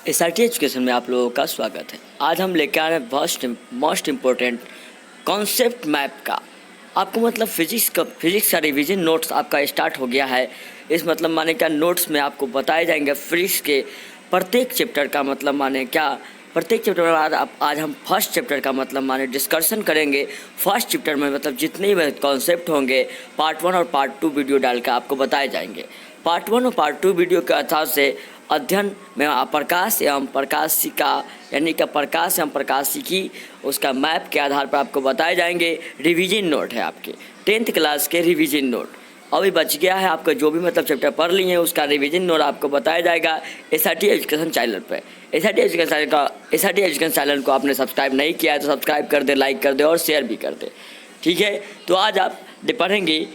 SRT education में आप लोगों का स्वागत है। आज हम लेकर आ रहे हैं मोस्ट इम्पोर्टेंट कॉन्सेप्ट मैप का। आपको मतलब फिजिक्स का रिवीजन नोट्स आपका स्टार्ट हो गया है। इस मतलब माने क्या नोट्स में आपको बताए जाएंगे फिजिक्स के प्रत्येक चैप्टर का मतलब माने क्या। प्रत्येक चैप्टर में आज हम फर्स्ट चैप्टर का मतलब माने डिस्कशन करेंगे। फर्स्ट चैप्टर में मतलब जितने भी कॉन्सेप्ट होंगे पार्ट 1 और पार्ट 2 वीडियो डालकर आपको बताए जाएंगे। पार्ट 1 और पार्ट 2 वीडियो के आधार से अध्ययन में प्रकाश एवं प्रकाशिका यानी कि प्रकाश एवं प्रकाशिकी उसका मैप के आधार पर आपको बताए जाएंगे। रिवीजन नोट है आपके 10th क्लास के रिवीजन नोट अभी बच गया है। आपका जो भी मतलब चैप्टर पढ़ लिए हैं उसका रिवीजन नोट आपको बताया जाएगा एसआरटी एजुकेशन चैनल पर। एसआरटी एजुकेशन चैनल को आपने सब्सक्राइब नहीं किया है तो सब्सक्राइब कर दे, लाइक कर दे और शेयर भी कर दे। ठीक है, तो आज आप पढ़ेंगे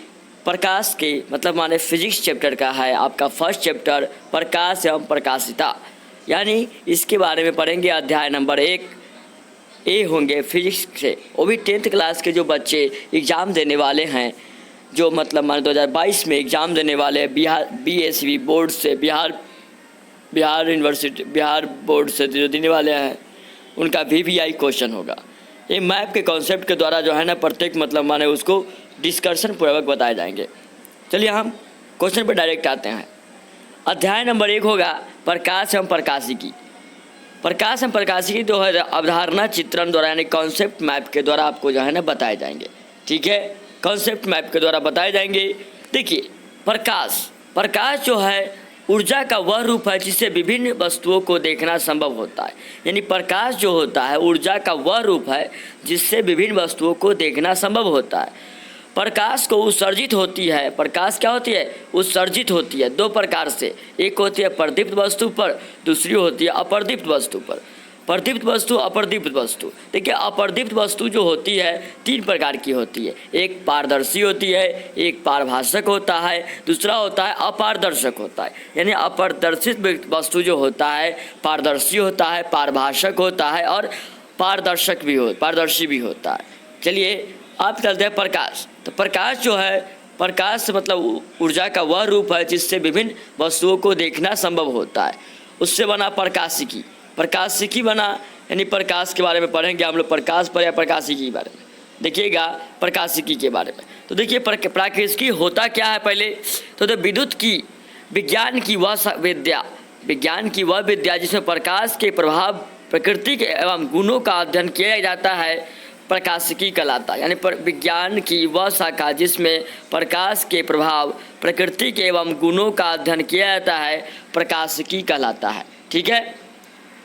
प्रकाश के मतलब माने फिजिक्स चैप्टर का है आपका फर्स्ट चैप्टर प्रकाश एवं प्रकाशिता, यानी इसके बारे में पढ़ेंगे। अध्याय नंबर 1 ए होंगे फिजिक्स से। वो भी 10th क्लास के जो बच्चे एग्ज़ाम देने वाले हैं, जो मतलब माने 2022 में एग्ज़ाम देने वाले हैं बिहार BSV बोर्ड से, बिहार यूनिवर्सिटी बिहार बोर्ड से जो देने वाले हैं उनका VVI क्वेश्चन होगा। ये मैप के कॉन्सेप्ट के द्वारा जो है ना प्रत्येक मतलब माने उसको डिस्कशन पूर्वक बताए जाएंगे। चलिए हम क्वेश्चन पर डायरेक्ट आते हैं। अध्याय नंबर 1 होगा प्रकाश एवं प्रकाशिकी। प्रकाश एवं प्रकाशिकी जो है अवधारणा चित्रण द्वारा यानी कॉन्सेप्ट मैप के द्वारा आपको जो है ना बताए जाएंगे। ठीक है, कॉन्सेप्ट मैप के द्वारा बताए जाएंगे। देखिए प्रकाश जो है ऊर्जा का वह रूप है जिससे विभिन्न वस्तुओं को देखना संभव होता है। यानी प्रकाश जो होता है ऊर्जा का वह रूप है जिससे विभिन्न वस्तुओं को देखना संभव होता है। प्रकाश को उत्सर्जित होती है, प्रकाश क्या होती है? उत्सर्जित होती है 2 प्रकार से। एक होती है प्रदीप्त वस्तु पर, दूसरी होती है अप्रदीप्त वस्तु पर। प्रदीप्त वस्तु, अप्रदीप्त वस्तु। देखिए अप्रदीप्त वस्तु जो होती है 3 प्रकार की होती है। एक पारदर्शी होती है, एक पारभाषक होता है, दूसरा होता है अपारदर्शक होता है। यानी अपारदर्शित वस्तु जो होता है पारदर्शी होता है, पारभाषक होता है और पारदर्शी भी होता है। चलिए आप चलते हैं प्रकाश। तो प्रकाश जो है प्रकाश मतलब ऊर्जा का वह रूप है जिससे विभिन्न वस्तुओं को देखना संभव होता है। उससे बना प्रकाशिकी बना, यानी प्रकाश के बारे में पढ़ेंगे हम लोग। प्रकाश पर या प्रकाशिकी के बारे में देखिएगा, प्रकाशिकी के बारे में। तो देखिए प्रकाशिकी होता क्या है पहले तो विज्ञान की वह विद्या जिसमें प्रकाश के प्रभाव प्रकृति के एवं गुणों का अध्ययन किया जाता है प्रकाशिकी कहलाता है। यानी विज्ञान की वह शाखा जिसमें प्रकाश के प्रभाव प्रकृति के एवं गुणों का अध्ययन किया जाता है प्रकाशिकी कहलाता है। ठीक है,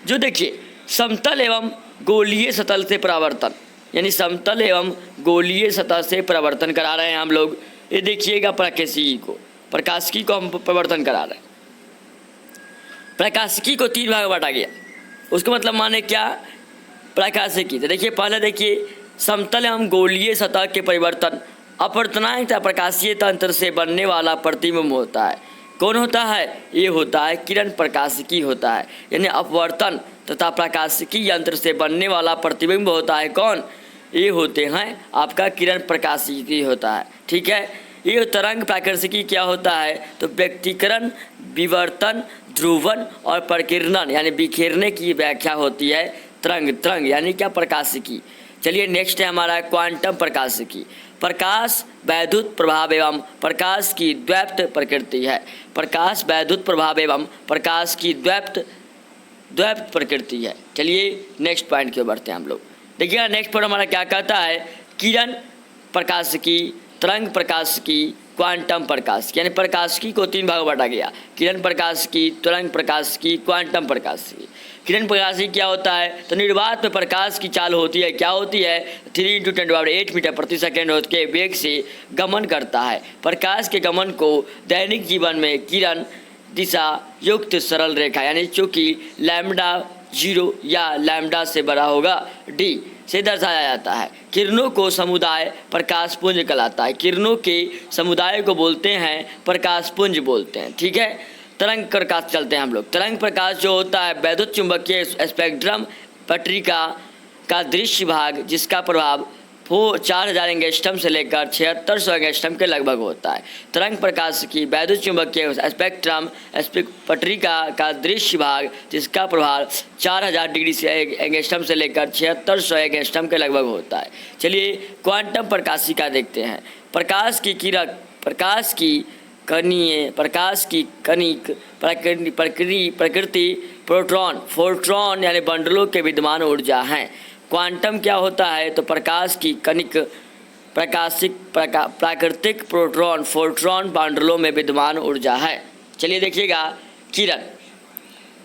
जो देखिए समतल एवं गोलीय सतह से परावर्तन, यानी समतल एवं गोलीय सतह से परावर्तन करा रहे हैं हम लोग। ये देखिएगा प्रकाशिकी को हम परिवर्तन करा रहे हैं। प्रकाशिकी को 3 भाग बांटा गया। उसका मतलब माने क्या प्रकाशिकी? तो देखिए पहले देखिए समतल एवं गोलीय सतह के परिवर्तन अपवर्तनांक तथा प्रकाशीय तंत्र से बनने वाला प्रतिबिंब होता है। कौन होता है? ये होता है किरण प्रकाशिकी होता है। यानी अपवर्तन तथा प्रकाशिकी यंत्र से बनने वाला प्रतिबिंब होता है कौन? ये होते हैं आपका किरण प्रकाशिकी होता है। ठीक है, ये तरंग प्रकाशिकी क्या होता है? तो व्यक्तीकरण, विवर्तन, ध्रुवन और प्रकीर्णन यानी बिखेरने की व्याख्या होती है तरंग यानी क्या प्रकाशिकी। चलिए नेक्स्ट है हमारा क्वांटम प्रकाशिकी। प्रकाश वैद्युत प्रभाव एवं प्रकाश की द्वैत प्रकृति है। प्रकाश वैद्युत प्रभाव एवं प्रकाश की द्वैत प्रकृति है। चलिए नेक्स्ट पॉइंट की ओर बढ़ते हैं हम लोग। देखिए नेक्स्ट पर हमारा क्या कहता है? किरण प्रकाशिकी, तरंग प्रकाशिकी, क्वांटम प्रकाशिकी। यानी प्रकाशिकी को 3 भाग बांटा गया। किरण प्रकाशिकी, तरंग प्रकाशिकी, क्वांटम प्रकाशिकी। किरण प्रकाशिकी क्या होता है? तो निर्वात में प्रकाश की चाल होती है, क्या होती है? 3 × 10⁸ मीटर प्रति सेकेंड के वेग से गमन करता है। प्रकाश के गमन को दैनिक जीवन में किरण दिशा युक्त सरल रेखा यानी चूँकि λ0 या लैम्डा से बड़ा होगा d से दर्शाया जाता है। किरणों को समुदाय प्रकाश पुंज कहलाता है। किरणों के समुदाय को बोलते हैं प्रकाश पुंज बोलते हैं। ठीक है, तरंग प्रकाश चलते हैं हम लोग। तरंग प्रकाश जो होता है वैद्युत चुंबकीय स्पेक्ट्रम पटरिका का दृश्य भाग जिसका प्रभाव 4000 एंगस्ट्रम से लेकर 7600 एंगस्ट्रम के लगभग होता है। तरंग प्रकाश की वैद्युत चुंबकीय स्पेक्ट्रम पत्रिका का दृश्य भाग जिसका प्रभाव 4000 डिग्री से एंगस्ट्रम से लेकर 7600 एंगस्ट्रम के लगभग होता है। चलिए क्वांटम प्रकाशिका देखते हैं। प्रकाश की किरण, प्रकाश की कणिक प्रकृति प्रोटॉन, फोटॉन यानी बंडलों के विद्यमान ऊर्जा हैं। क्वांटम क्या होता है? तो प्रकाश की कणिक प्राकृतिक प्रोटॉन फोटॉन बंडलों में विद्यमान ऊर्जा है। चलिए देखिएगा किरण।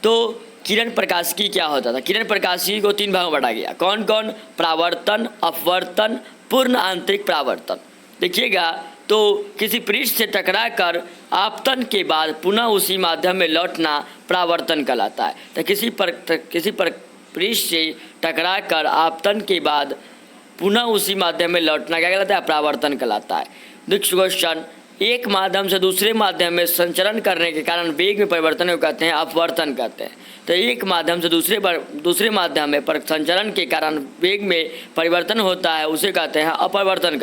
तो किरण प्रकाशिकी क्या होता था? किरण प्रकाशिकी को 3 भागों में बांटा गया। कौन कौन? परावर्तन, अपवर्तन, पूर्ण आंतरिक परावर्तन। देखिएगा तो किसी पृष्ठ से टकराकर आपतन के बाद पुनः उसी माध्यम में लौटना परावर्तन कहलाता है। तो किसी पृष्ठ से टकराकर आपतन के बाद पुनः उसी माध्यम में लौटना क्या कहलाता है? परावर्तन कहलाता है। नेक्स्ट क्वेश्चन, एक माध्यम से दूसरे माध्यम में संचरण करने के कारण वेग में परिवर्तन को कहते हैं अपवर्तन कहते हैं। तो एक माध्यम से दूसरे माध्यम में संचरण के कारण वेग में परिवर्तन होता है उसे कहते हैं अपवर्तन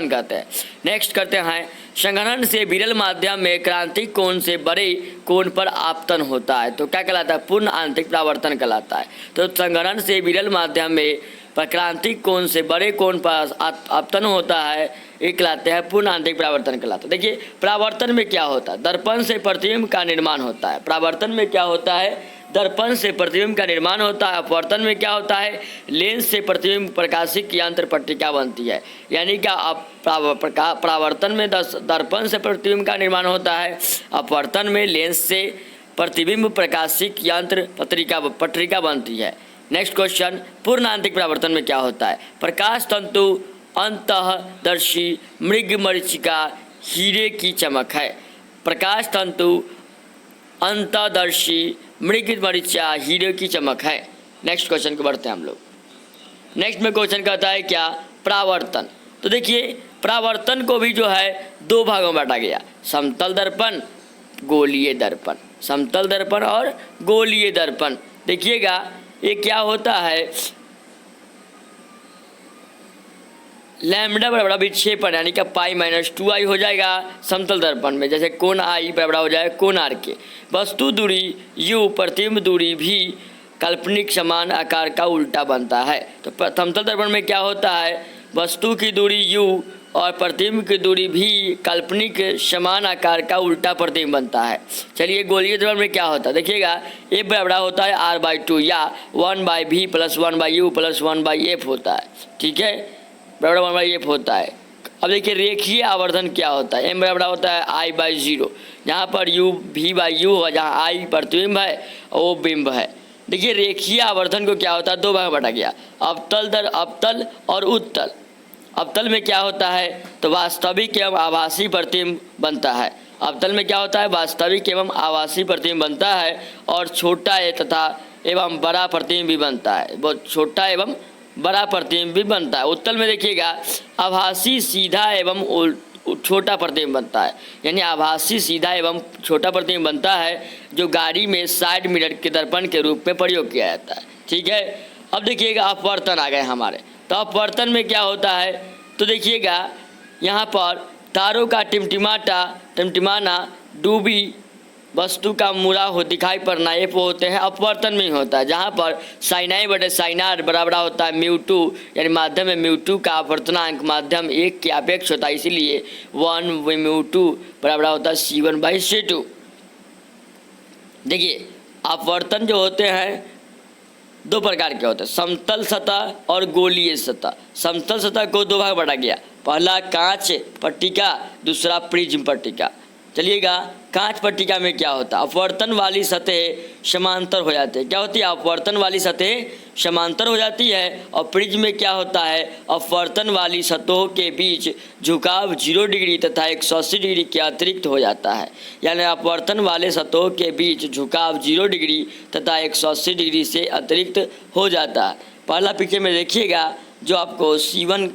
कहते हैं। नेक्स्ट करते हैं, संघनन से विरल माध्यम में क्रांतिक कोण से बड़े कोण पर आपतन होता है तो क्या कहलाता है? पूर्ण आंतरिक परावर्तन कहलाता है। तो संघनन से विरल माध्यम में क्रांतिक कोण से बड़े कोण पर आपतन होता है, ये कहलाते हैं पूर्ण आंतरिक परावर्तन कहलाता है। देखिए परावर्तन में क्या होता है? दर्पण से प्रतिबिंब का निर्माण होता है। परावर्तन में क्या होता है? दर्पण से प्रतिबिंब का निर्माण होता है। अपवर्तन में क्या होता है? लेंस से प्रतिबिंब प्रकाशिक की यंत्र पट्टिका बनती है। यानी क्या परावर्तन में दर्पण से प्रतिबिंब का निर्माण होता है, अपवर्तन में लेंस से प्रतिबिंब प्रकाशिक यंत्र पट्टिका बनती है। नेक्स्ट क्वेश्चन, पूर्ण आंतरिक परावर्तन में क्या होता है? प्रकाश तंतु अंतःदर्शी मृगमरीचिका हीरे की चमक है। प्रकाश तंतु अंतःदर्शी मृगमरीचिका हीरे की चमक है। नेक्स्ट क्वेश्चन को बढ़ते हैं हम लोग। नेक्स्ट में क्वेश्चन कहता है क्या? परावर्तन। तो देखिए परावर्तन को भी जो है 2 भागों में बांटा गया, समतल दर्पण, गोलीय दर्पण। समतल दर्पण और गोलीय दर्पण। देखिएगा ये क्या होता है? लैम्बडा बराबर विक्षेपण यानी कि पाई माइनस 2i हो जाएगा समतल दर्पण में, जैसे कोण आई बराबर हो जाएगा कोण आर के। वस्तु दूरी u, प्रतिबिंब दूरी भी काल्पनिक समान आकार का उल्टा बनता है। तो समतल दर्पण में क्या होता है? वस्तु की दूरी u और प्रतिबिंब की दूरी भी काल्पनिक समान आकार का उल्टा प्रतिबिंब बनता है। चलिए गोलीय दर्पण में क्या होता है? देखिएगा ए बराबर होता है r/2 या 1/v + 1/u + 1/f होता है। ठीक है, बराबर 1/f होता है। अब देखिए रेखीय आवर्धन क्या होता है? m बराबर होता है i/0, जहाँ पर u v/u होगा, जहाँ i प्रतिबिंब है और वो बिंब है। देखिए रेखीय आवर्धन को क्या होता है? 2 भाग बांटा गया, अवतल और उत्तल। अवतल में क्या होता है? तो वास्तविक एवं आभासी प्रतिबिंब बनता है। अवतल में क्या होता है? वास्तविक एवं आभासी प्रतिबिंब बनता है और छोटा तथा एवं बड़ा प्रतिबिंब भी बनता है। बहुत छोटा एवं बड़ा प्रतिबिंब भी बनता है। उत्तल में देखिएगा आभासी सीधा एवं छोटा प्रतिबिंब बनता है, यानी आभासी सीधा एवं छोटा प्रतिबिंब बनता है जो गाड़ी में साइड मिरर के दर्पण के रूप में प्रयोग किया जाता है। ठीक है, अब देखिएगा अपवर्तन आ गए हमारे। तो अपवर्तन में क्या होता है? तो देखिएगा यहाँ पर तारों का टिमटिमाना डूबी वस्तु का मुड़ा हो दिखाई पड़ना, ये होते हैं अपवर्तन में ही होता है। जहाँ पर sin/sin बराबर होता है μ2, यानी माध्यम में μ2 का अपवर्तनांक माध्यम 1 के अपेक्ष होता है, इसीलिए 1/μ2 बराबर होता है c1/c2। देखिए अपवर्तन जो होते हैं 2 प्रकार के होते हैं, समतल सतह और गोलीय सतह। समतल सतह को 2 भाग बांटा गया, पहला कांच पट्टिका, दूसरा प्रिज्म पट्टिका। चलिएगा कांच पट्टिका में क्या होता है? अपवर्तन वाली सतह समांतर हो जाती है। क्या होती है? अपवर्तन वाली सतह समांतर हो जाती है। और प्रिज्म में क्या होता है? अपवर्तन वाली सतहों के बीच झुकाव 0 डिग्री तथा 180 डिग्री के अतिरिक्त हो जाता है। यानी अपवर्तन वाले सतहों के बीच झुकाव 0 डिग्री तथा 180 डिग्री से अतिरिक्त हो जाता है। पहला पिक्चर में देखिएगा जो आपको C1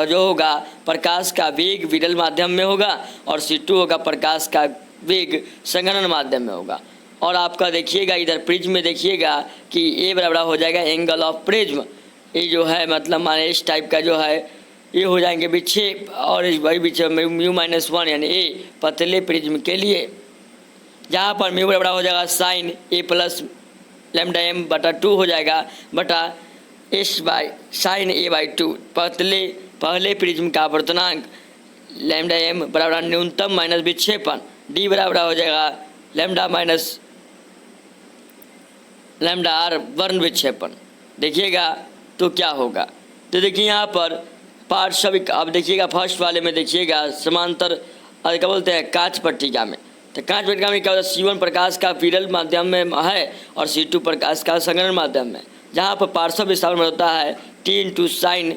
जो होगा प्रकाश का वेग विरल माध्यम में होगा और C2 होगा प्रकाश का वेग संघनन माध्यम में होगा। और आपका देखिएगा इधर प्रिज्म में देखिएगा कि A बराबर हो जाएगा एंगल ऑफ प्रिज्म। ये जो है मतलब माने इस टाइप का जो है ये हो जाएंगे विक्षेप, और वही विक्षेप μ-1 यानी ए पतले प्रिज्म के लिए, जहाँ पर म्यू बराबर हो जाएगा साइन ए प्लस लैम्डा एम बटा 2 हो जाएगा बटा S by sine A by 2। पहले प्रिज्म का आवर्तनांक लैम्डा एम बराबर न्यूनतम माइनस विक्षेपण, डी बराबर हो जाएगा लैम्डा माइनस लैम्डा आर वर्ण विक्षेपण। देखिएगा तो क्या होगा, तो देखिए यहाँ पर पार्श्विक, अब देखिएगा फर्स्ट वाले में देखिएगा समांतर क्या बोलते हैं कांच पट्टिका में, तो कांच पट्टिका में क्या होता है C1 प्रकाश का विरल माध्यम में है और C2 प्रकाश का संघनन माध्यम में, जहाँ पर पार्श्व विस्थापन होता है T into sine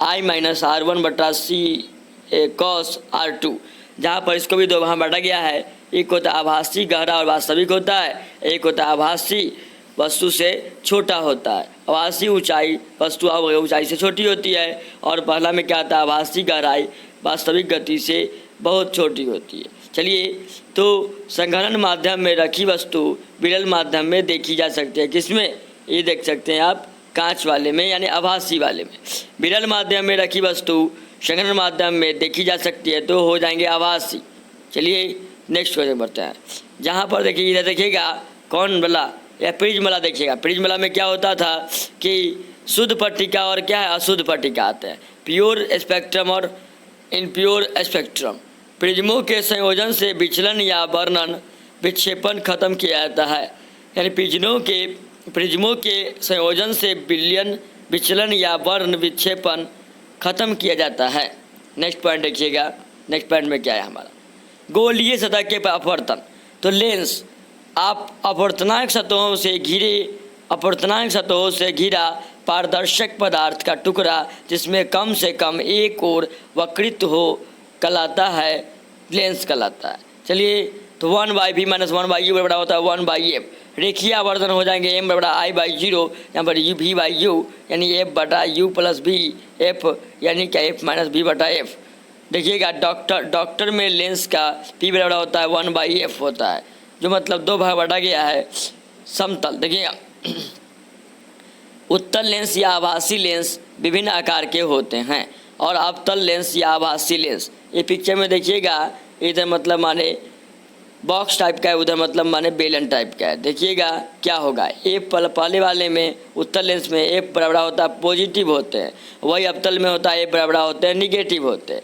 I minus R1 बटा C कॉस R2, जहाँ पर इसको भी दो भाग बांटा गया है। एक होता है आभासी गहरा और वास्तविक होता है, एक होता है आभासी वस्तु से छोटा होता है। आभासी ऊंचाई वस्तु ऊंचाई से छोटी होती है, और पहला में क्या आता है आभासी गहराई वास्तविक गति से बहुत छोटी होती है। चलिए, तो संघनन माध्यम में रखी वस्तु विरल माध्यम में देखी जा सकती है, किसमें, ये देख सकते हैं आप कांच वाले में यानी आभासी वाले में। विरल माध्यम में रखी वस्तु संघनन माध्यम में देखी जा सकती है तो हो जाएंगे आभासी। चलिए नेक्स्ट क्वेश्चन बढ़ते हैं, जहाँ पर देखिए इधर देखिएगा कौन वाला या प्रिज्म वाला देखिएगा। प्रिज्म वाला में क्या होता था कि शुद्ध पट्टिका और क्या है अशुद्ध पट्टिका आते हैं, प्योर स्पेक्ट्रम और इनप्योर स्पेक्ट्रम। प्रिज्मों के संयोजन से विचलन या वर्णन विक्षेपण खत्म किया जाता है, यानी प्रिज्मों के संयोजन से विचलन या वर्ण विक्षेपण खत्म किया जाता है। नेक्स्ट पॉइंट देखिएगा, नेक्स्ट पॉइंट में क्या है हमारा गोलीय सतह के अपवर्तन। तो लेंस आप अपवर्तनांक सतहों से घिरा पारदर्शक पदार्थ का टुकड़ा जिसमें कम से कम एक ओर वक्रित हो कहलाता है, लेंस कहलाता है। चलिए, तो 1/v माइनस 1/u बराबर होता है 1/f। रेखीय आवर्धन हो जाएंगे m बराबर I/0, यहाँ पर v/u यानी f बटा u प्लस v f यानी क्या f माइनस v बटा f। देखिएगा डॉक्टर में लेंस का p बराबर होता है 1/f होता है, जो मतलब दो भाग बांटा गया है। समतल देखिएगा उत्तल लेंस या आभासी लेंस विभिन्न आकार के होते हैं, और अवतल लेंस या आभासी लेंस ये पिक्चर में देखिएगा, इधर मतलब माने बॉक्स टाइप का है, उधर मतलब माने बेलन टाइप का है। देखिएगा क्या होगा, एफ पहले वाले में उत्तल लेंस में एफ बराबर होता है पॉजिटिव होते हैं, वही अवतल में होता है एफ बराबर होते हैं निगेटिव होते हैं।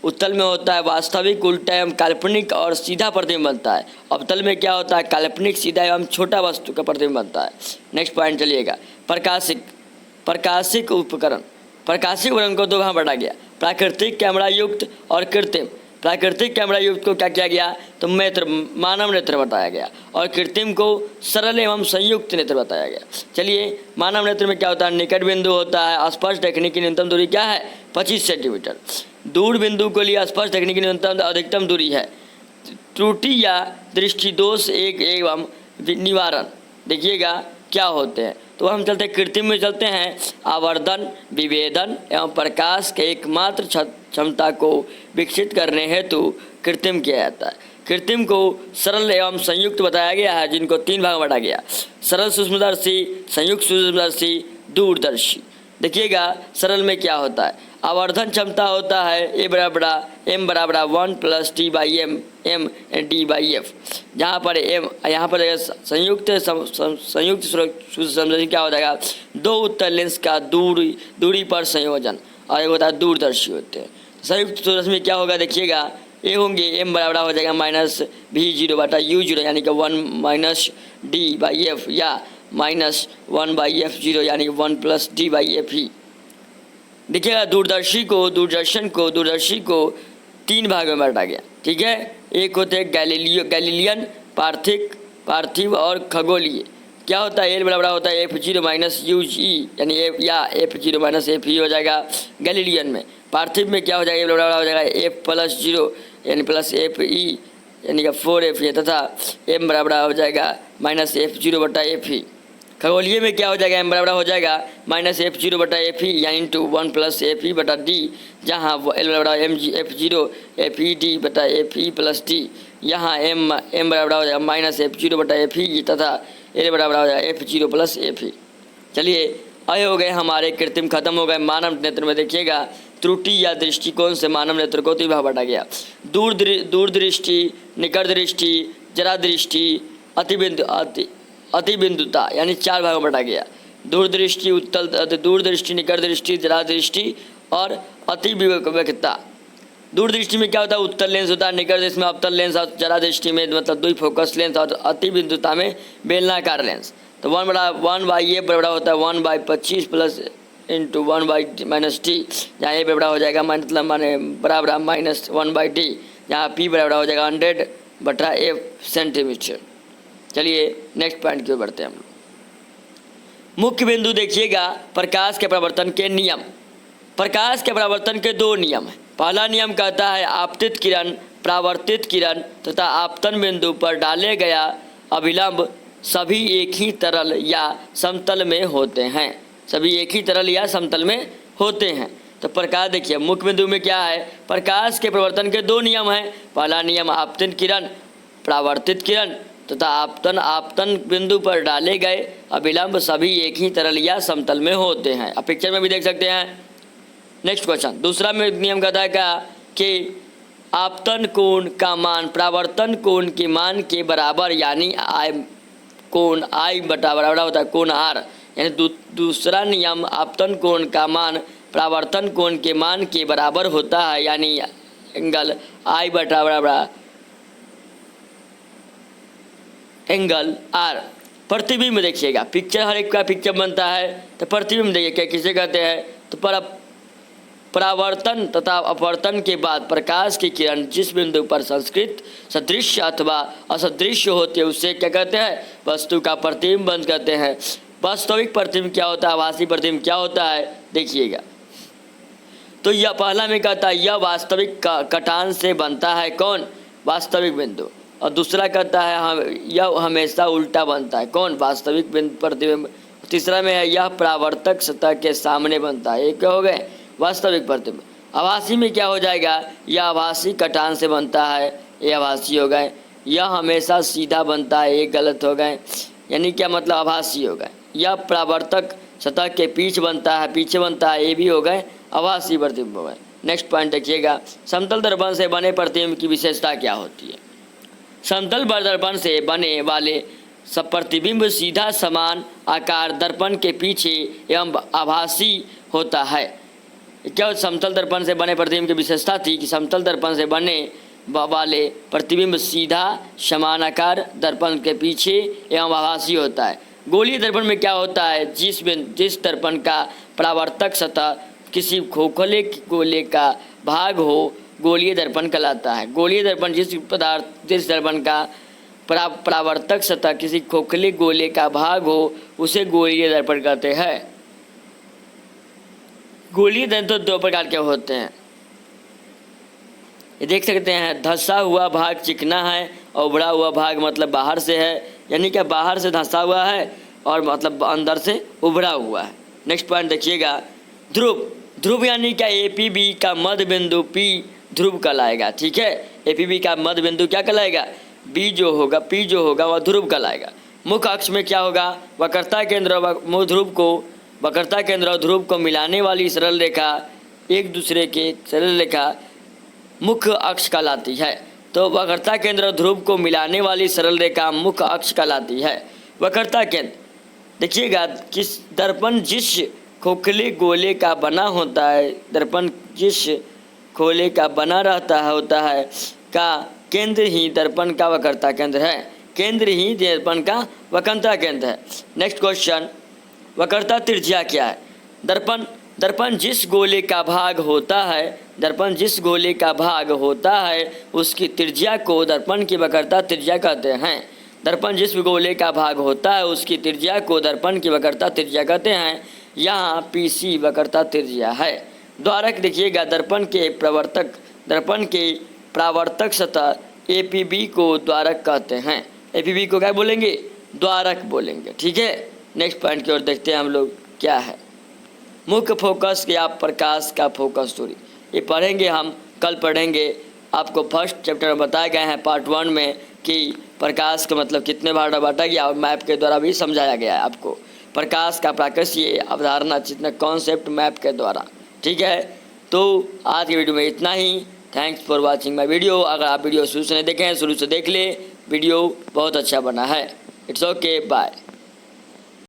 उत्तल में होता है वास्तविक, उल्टा एवं काल्पनिक और सीधा प्रतिबिंब बनता है, अवतल में क्या होता है काल्पनिक, सीधा एवं छोटा वस्तु का प्रतिबिंब बनता है। नेक्स्ट पॉइंट चलिएगा, प्रकाशिक उपकरण को दो भाग बांटा गया, प्राकृतिक कैमरा युक्त और कृत्रिम। प्राकृतिक कैमरा युक्त को क्या किया गया तो मानव नेत्र बताया गया, और कृत्रिम को सरल एवं संयुक्त नेत्र बताया गया। चलिए, मानव नेत्र में क्या होता है निकट बिंदु होता है, स्पर्श देखने की न्यूनतम दूरी क्या है 25 सेंटीमीटर। दूर बिंदु के लिए स्पर्श देखने की न्यूनतम अधिकतम दूरी है। त्रुटि या दृष्टि दोष एवं निवारण देखिएगा क्या होते हैं, तो हम चलते हैं कृत्रिम में चलते हैं। आवर्धन, विभेदन एवं प्रकाश के एकमात्र क्षमता को विकसित करने हेतु कृत्रिम किया जाता है। कृत्रिम को सरल एवं संयुक्त बताया गया है, जिनको तीन भाग बांटा गया, सरल सूक्ष्मदर्शी, संयुक्त सूक्ष्मदर्शी, दूरदर्शी। देखिएगा सरल में क्या होता है, आवर्धन क्षमता होता है ए बराबर m बराबर 1 प्लस t/m m d/f, जहाँ पर m यहाँ पर संयुक्त सूक्ष्मदर्शी क्या हो जाएगा दो उत्तल लेंस का दूरी पर संयोजन, और एक होता है दूरदर्शी होते हैं। संयुक्त सूक्ष्मदर्शी में क्या होगा देखिएगा, ये होंगे m बराबर हो जाएगा माइनस v0 बटा u0 यानी कि 1 माइनस d/f या माइनस 1/f0 यानी 1 प्लस d/f ही। देखिएगा दूरदर्शी को तीन भागों में बांटा गया, ठीक है। एक होते हैं गैलीलियन, पार्थिव और खगोलीय। क्या होता है एल बराबर होता है f0 माइनस u/e यानी या f0 माइनस f हो जाएगा गैलीलियन में। पार्थिव में क्या हो जाएगा एल बराबर हो जाएगा f प्लस 0 यानी प्लस f/e यानी कि 4f है, तथा m बराबर हो जाएगा माइनस f0 बटा f। खगोलीय में क्या हो जाएगा m बराबर हो जाएगा माइनस f0 बटा f यानी इंटू 1 प्लस f बटा d, जहाँ l बराबर f0 f/d बता f प्लस d, यहाँ m बराबर हो जाएगा माइनस f0 बटा f तथा l बराबर हो जाएगा f0 प्लस f। चलिए आए हो गए हमारे कृत्रिम खत्म हो गए। मानव नेत्र में देखिएगा त्रुटि या दृष्टिकोण से मानव नेत्र को तीन भाग बांटा गया। दूरदृष्टि, निकट दृष्टि, जरा दृष्टि, अतिबिंदुता, यानी चार भागों में बांटा गया। दूरदृष्टि, निकट दृष्टि, जरा दृष्टि और अतिविवेकता। दूरदृष्टि में क्या होता है, उत्तल लेंस होता है, निकट दृष्टि में अवतल लेंस और जरा दृष्टि में मतलब द्वि फोकस लेंस और अतिबिंदुता में बेलनाकार लेंस। तो 1/a बराबर होता है 1/25 प्लस इंटू 1/-t, जहाँ a बराबर हो जाएगा मतलब माने बराबर -1/d, जहाँ p बराबर हो जाएगा 100/f सेंटीमीटर। चलिए नेक्स्ट पॉइंट की ओर बढ़ते हैं हम लोग। मुख्य बिंदु देखिएगा, प्रकाश के परावर्तन के नियम। प्रकाश के परावर्तन के दो नियम हैं। पहला नियम कहता है आपतित किरण, परावर्तित किरण तथा आपतन बिंदु पर डाले गया अभिलंब सभी एक ही तरल या समतल में होते हैं। सभी एक ही तरल या समतल में होते हैं। तो प्रकाश देखिए, मुख्य बिंदु में क्या है, प्रकाश के परावर्तन के दो नियम हैं। पहला नियम आपतित किरण, परावर्तित किरण तथा आपतन बिंदु पर डाले गए अभिलंब सभी एक ही तरल या समतल में होते हैं। आप पिक्चर में भी देख सकते हैं। नेक्स्ट क्वेश्चन, दूसरा में नियम कहता है क्या कि आपतन कोण का मान परावर्तन कोण के मान के बराबर, यानी कोण आई बराबर होता है कोण आर। यानी दूसरा नियम आपतन कोण का मान परावर्तन कोण के मान के बराबर होता है, यानी एंगल आई बराबर एंगल आर। प्रतिबिंब देखिएगा, पिक्चर हर एक का पिक्चर बनता है। तो प्रतिबिंब देखिए क्या किसे कहते हैं, तो परावर्तन तथा अपवर्तन के बाद प्रकाश की किरण जिस बिंदु पर संस्कृत सदृश अथवा असदृश होती है उसे क्या कहते हैं, वस्तु का प्रतिबिंब बन कहते हैं। वास्तविक प्रतिबिंब क्या होता है, आभासी प्रतिबिंब क्या होता है, देखिएगा। तो यह पहला में कहता है यह वास्तविक कटान से बनता है, कौन, वास्तविक बिंदु। और दूसरा कहता है यह हमेशा उल्टा बनता है, कौन, वास्तविक प्रतिबिंब। तीसरा में है यह परावर्तक सतह के सामने बनता है। ये क्या हो गए, वास्तविक प्रतिबिंब। आभासी में क्या हो जाएगा, यह आभासी कटान से बनता है, ये आभासी हो गए। यह हमेशा सीधा बनता है, ये गलत हो गए, यानी क्या मतलब आभासी हो गए। यह परावर्तक सतह के पीछे बनता है, ये भी हो गए आभासी प्रतिबिंब हो गए। नेक्स्ट पॉइंट देखिएगा, समतल दर्पण से बने प्रतिबिंब की विशेषता क्या होती है। समतल दर्पण से बने वाले सब प्रतिबिंब सीधा समान आकार दर्पण के पीछे एवं आभासी होता है। क्या समतल दर्पण से बने प्रतिबिंब की विशेषता थी कि समतल दर्पण से बने वाले प्रतिबिंब सीधा समान आकार दर्पण के पीछे एवं आभासी होता है। गोलीय दर्पण में क्या होता है, जिस दर्पण का परावर्तक सतह किसी खोखले गोले का भाग हो गोलीय दर्पण कहलाता है। गोलीय दर्पण जिस दर्पण का परावर्तक सतह किसी खोखले गोले का भाग हो उसे गोलीय दर्पण कहते हैं। गोलीय दर्पण तो दो प्रकार के होते हैं, ये देख सकते हैं। धंसा हुआ भाग चिकना है और उभरा हुआ भाग मतलब बाहर से है, यानी क्या बाहर से धंसा हुआ है और मतलब अंदर से उभरा हुआ है। नेक्स्ट पॉइंट देखिएगा, ध्रुव यानी क्या एपीबी का मध्य बिंदु पी ध्रुव कहलाएगा। ठीक है, एपीबी का मध्य बिंदु क्या कहलाएगा, पी जो होगा वह ध्रुव कहलाएगा। मुख्य अक्ष में क्या होगा, वक्रता केंद्र और ध्रुव को मिलाने वाली सरल रेखा एक दूसरे के सरल रेखा मुख्य अक्ष कहलाती है। तो वक्रता केंद्र और ध्रुव को मिलाने वाली सरल रेखा मुख्य अक्ष कहलाती है। वक्रता केंद्र देखिएगा, किस दर्पण जिस खोखले गोले का बना होता है, दर्पण जिस खोले का बना होता है का केंद्र ही दर्पण का वक्रता केंद्र है। केंद्र ही दर्पण का वक्रता केंद्र है। नेक्स्ट क्वेश्चन, वक्रता त्रिज्या क्या है। दर्पण जिस गोले का भाग होता है उसकी त्रिज्या को दर्पण की वक्रता त्रिज्या कहते हैं। दर्पण जिस गोले का भाग होता है उसकी त्रिज्या को दर्पण की वक्रता त्रिज्या कहते हैं। यहाँ पीसी वक्रता त्रिज्या है। द्वारक देखिएगा, दर्पण के परावर्तक सतह एपीबी को द्वारक कहते हैं। एपीबी को क्या बोलेंगे, द्वारक बोलेंगे। ठीक है, नेक्स्ट पॉइंट की ओर देखते हैं हम लोग क्या है। मुख्य फोकस या प्रकाश का फोकस दूरी, ये पढ़ेंगे हम, कल पढ़ेंगे। आपको फर्स्ट चैप्टर में बताए गए हैं पार्ट 1 में कि प्रकाश का मतलब कितने भाग बांटा गया और मैप के द्वारा भी समझाया गया है आपको। प्रकाश का प्राकर्षीय अवधारणा चित्र कॉन्सेप्ट मैप के द्वारा। ठीक है, तो आज की वीडियो में इतना ही। Thanks for watching my video. अगर आप वीडियो शुरू से नहीं देखे हैं, शुरू से देख ले, वीडियो बहुत अच्छा बना है। It's okay, bye.